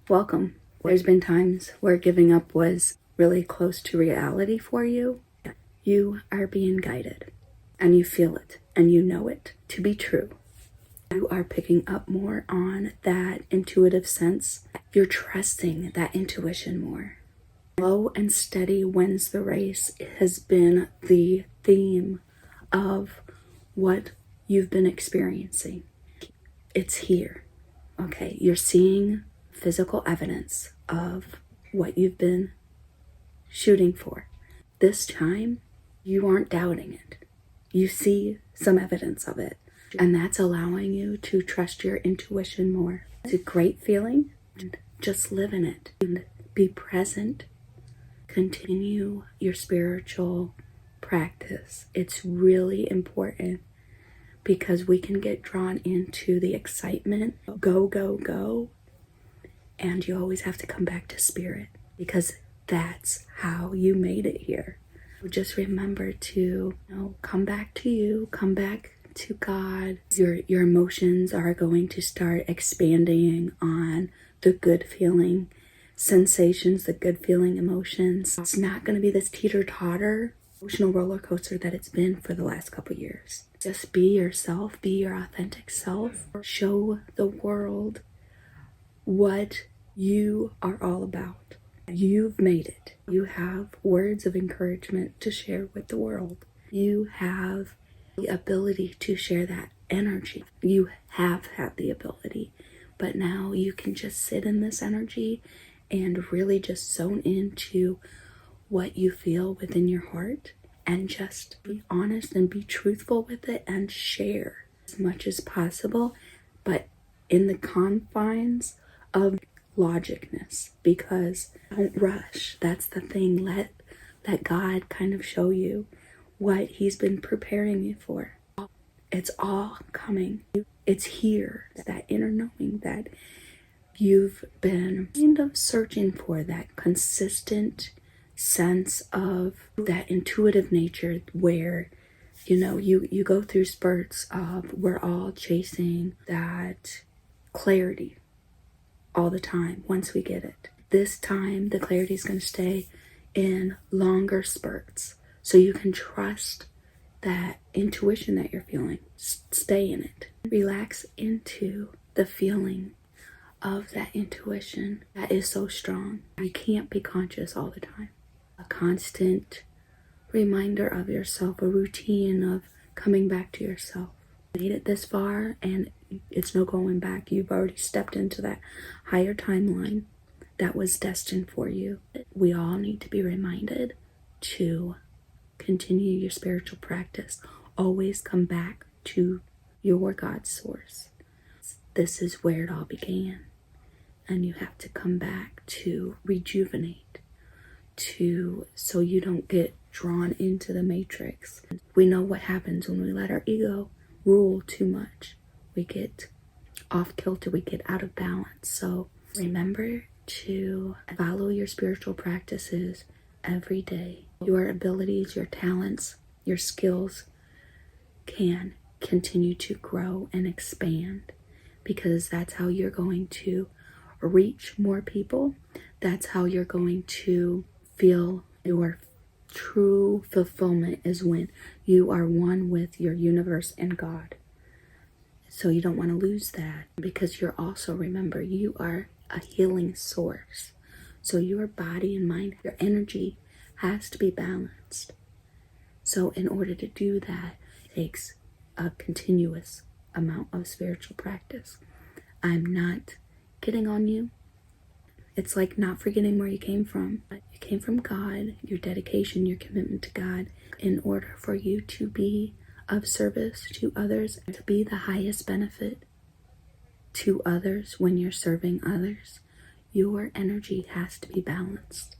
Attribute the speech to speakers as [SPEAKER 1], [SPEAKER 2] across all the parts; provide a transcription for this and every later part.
[SPEAKER 1] Welcome. There's been times where giving up was really close to reality for you. You are being guided, and you feel it, and you know it to be true. You are picking up more on that intuitive sense. You're trusting that intuition more. Slow and steady wins the race has been the theme of what you've been experiencing. It's here. Okay, you're seeing physical evidence of what you've been shooting for. This time, you aren't doubting it. You see some evidence of it, and that's allowing you to trust your intuition more. It's a great feeling, and just live in it. And be present. Continue your spiritual practice. It's really important because we can get drawn into the excitement, go, go, go, and you always have to come back to spirit because that's how you made it here. Just remember to come back to you, come back to God. Your emotions are going to start expanding on the good feeling sensations, the good feeling emotions. It's not going to be this teeter-totter emotional roller coaster that it's been for the last couple years. Just be yourself, be your authentic self. Show the world what you are all about. You've made it. You have words of encouragement to share with the world. You have the ability to share that energy. You have had the ability, but now you can just sit in this energy and really just zone into what you feel within your heart and just be honest and be truthful with it and share as much as possible, but in the confines of logicness, because don't rush. That's the thing. Let God kind of show you what he's been preparing you for. It's all coming. It's here. That inner knowing that you've been kind of searching for, that consistent sense of that intuitive nature where you go through spurts of we're all chasing that clarity all the time. Once we get it, this time the clarity is going to stay in longer spurts, so you can trust that intuition that you're feeling. Stay in it. Relax into the feeling of that intuition that is so strong. You can't be conscious all the time. A constant reminder of yourself, a routine of coming back to yourself. You made it this far and it's no going back. You've already stepped into that higher timeline that was destined for you. We all need to be reminded to continue your spiritual practice. Always come back to your God source. This is where it all began. And you have to come back to rejuvenate, so you don't get drawn into the matrix. We know what happens when we let our ego rule too much. We get off kilter, we get out of balance. So remember to follow your spiritual practices every day. Your abilities, your talents, your skills can continue to grow and expand, because that's how you're going to reach more people. That's how you're going to feel your true fulfillment, is when you are one with your universe and God. So you don't want to lose that, because you're also, remember, you are a healing source. So your body and mind, your energy has to be balanced. So in order to do that, it takes a continuous amount of spiritual practice. I'm not getting on you. It's like not forgetting where you came from. You came from God, your dedication, your commitment to God. In order for you to be of service to others, to be the highest benefit to others when you're serving others, your energy has to be balanced,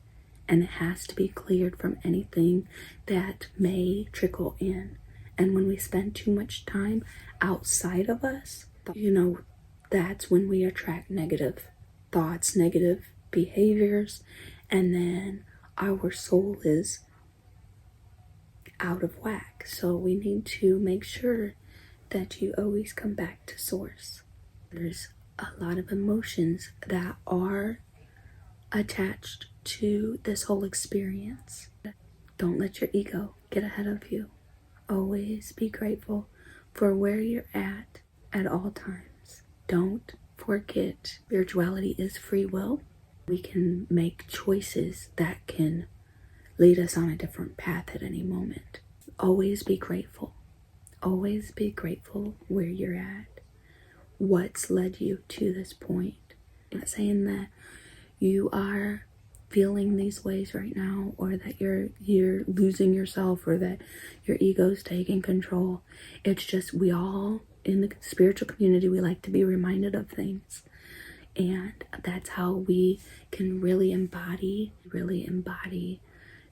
[SPEAKER 1] and it has to be cleared from anything that may trickle in. And when we spend too much time outside of us, that's when we attract negative thoughts, negative behaviors, and then our soul is out of whack. So we need to make sure that you always come back to source. There's a lot of emotions that are attached to this whole experience. Don't let your ego get ahead of you. Always be grateful for where you're at all times. Don't forget, spirituality is free will. We can make choices that can lead us on a different path at any moment. Always be grateful. Always be grateful where you're at. What's led you to this point. I'm not saying that you are feeling these ways right now, or that you're losing yourself, or that your ego's taking control. It's just, we all in the spiritual community, we like to be reminded of things, and that's how we can really embody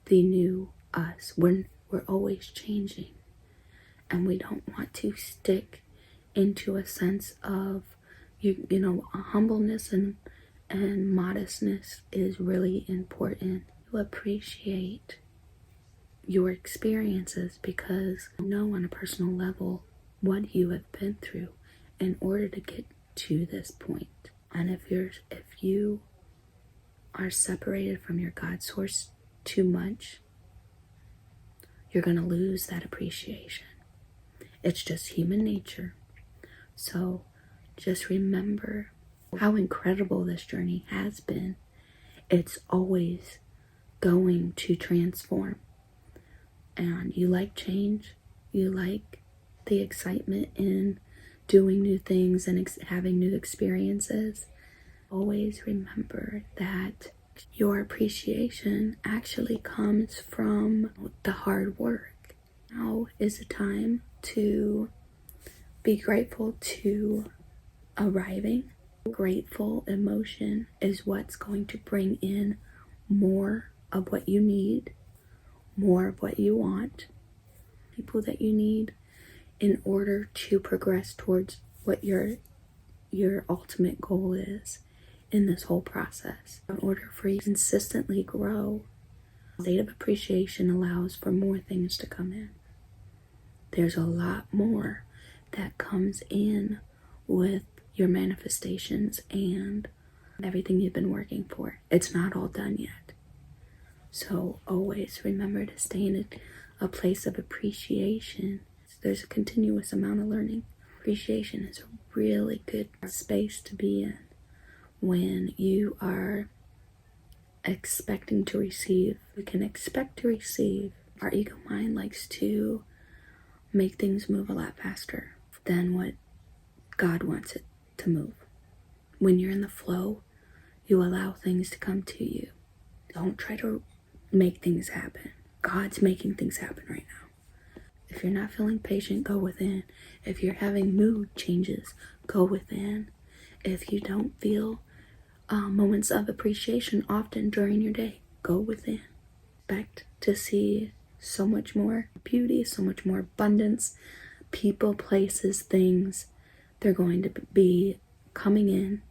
[SPEAKER 1] the new us. We're always changing, and we don't want to stick into a sense of humbleness and modestness is really important. To appreciate your experiences, because you know on a personal level what you have been through in order to get to this point. And if you are separated from your God source too much, you're going to lose that appreciation. It's just human nature. So just remember how incredible this journey has been. It's always going to transform. And you like change. You like the excitement in doing new things and having new experiences. Always remember that your appreciation actually comes from the hard work. Now is the time to be grateful to arriving. Grateful emotion is what's going to bring in more of what you need, more of what you want, people that you need in order to progress towards what your ultimate goal is in this whole process. In order for you to consistently grow, a state of appreciation allows for more things to come in. There's a lot more that comes in with your manifestations and everything you've been working for. It's not all done yet. So always remember to stay in a place of appreciation. There's a continuous amount of learning. Appreciation is a really good space to be in when you are expecting to receive. We can expect to receive. Our ego mind likes to make things move a lot faster than what God wants it to move. When you're in the flow, you allow things to come to you. Don't try to make things happen. God's making things happen right now. If you're not feeling patient, go within. If you're having mood changes, go within. If you don't feel moments of appreciation often during your day, go within. Expect to see so much more beauty, so much more abundance, people, places, things. They're going to be coming in.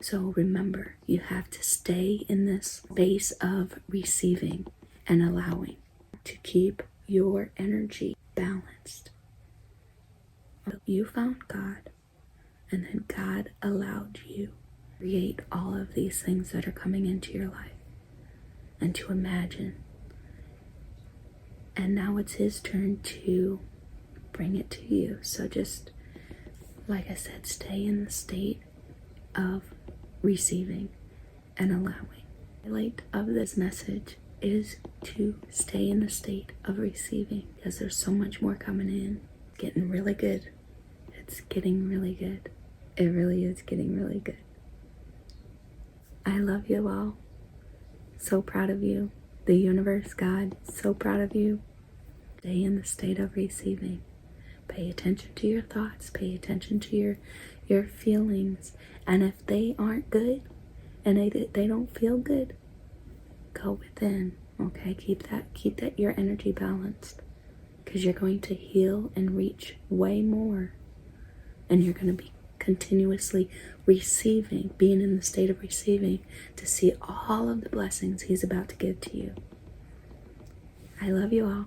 [SPEAKER 1] So remember, you have to stay in this space of receiving and allowing to keep your energy balanced. You found God, and then God allowed you to create all of these things that are coming into your life and to imagine. And now it's His turn to bring it to you. So just, like I said, stay in the state of receiving and allowing. The highlight of this message is to stay in the state of receiving, because there's so much more coming in. It's getting really good. It's getting really good. It really is getting really good. I love you all. So proud of you. The universe, God, so proud of you. Stay in the state of receiving. Pay attention to your thoughts. Pay attention to your feelings. And if they aren't good and they don't feel good, go within. Okay, keep that your energy balanced, because you're going to heal and reach way more, and you're going to be continuously receiving, being in the state of receiving, to see all of the blessings He's about to give to you. I love you all.